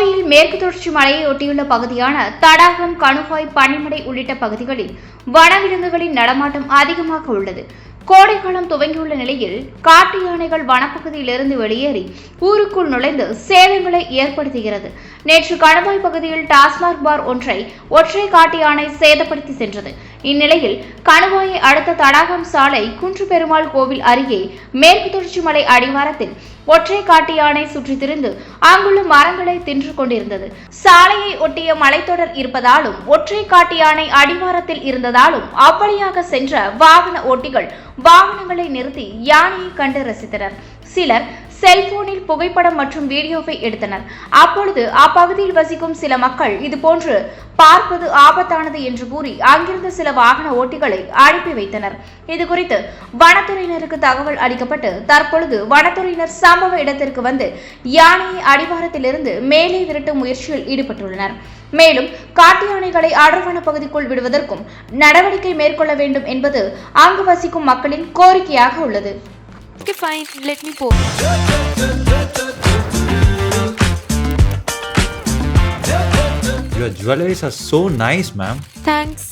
கோவையில் மேற்கு தொடர்ச்சி மலையை ஒட்டியுள்ள பகுதியான தடாகம், கணுவாய், பனிமடை உள்ளிட்ட பகுதிகளில் வனவிலங்குகளின் நடமாட்டம் அதிகமாக உள்ளது. கோடைக்காலம் துவங்கியுள்ள நிலையில் காட்டு யானைகள் வனப்பகுதியிலிருந்து வெளியேறி ஊருக்குள் நுழைந்து சேதங்களை ஏற்படுத்துகிறது. நேற்று கணுவாய் பகுதியில் டாஸ்மாக் பார் ஒற்றை காட்டு யானை சேதப்படுத்தி சென்றது. இந்நிலையில் கணுவாயை அடுத்த தடாகம் சாலை குன்றுபெருமாள் கோவில் அருகே மேற்கு தொடர்ச்சி மலை அடிவாரத்தில் ஒற்றை காட்டு யானை சுற்றித் திரிந்து அங்குள்ள மரங்களை தின்று கொண்டிருந்தது. சாலையை ஒட்டிய மலைத்தொடர் இருப்பதாலும் ஒற்றை காட்டு யானை அடிவாரத்தில் இருந்ததாலும் அவ்வழியாக சென்ற வாகன ஓட்டிகள் வாகனங்களை நிறுத்தி யானையை கண்டு ரசித்தனர். சிலர் செல்போனில் புகைப்படம் மற்றும் வீடியோவை எடுத்தனர். அப்பொழுது அப்பகுதியில் வசிக்கும் சில மக்கள் இதுபோன்று பார்ப்பது ஆபத்தானது என்று கூறி அங்கிருந்த சில வாகன ஓட்டிகளை அனுப்பி வைத்தனர். இதுகுறித்து வனத்துறையினருக்கு தகவல் அளிக்கப்பட்டு தற்பொழுது வனத்துறையினர் சம்பவ இடத்திற்கு வந்து யானையை அடிவாரத்திலிருந்து மேலே விரட்டும் முயற்சியில் ஈடுபட்டுள்ளனர். மேலும் காட்டு யானைகளை அடர்வன பகுதிக்குள் விடுவதற்கும் நடவடிக்கை மேற்கொள்ள வேண்டும் என்பது அங்கு வசிக்கும் மக்களின் கோரிக்கையாக உள்ளது. Okay, fine. Let me pour. Your jewelries are so nice, ma'am. Thanks.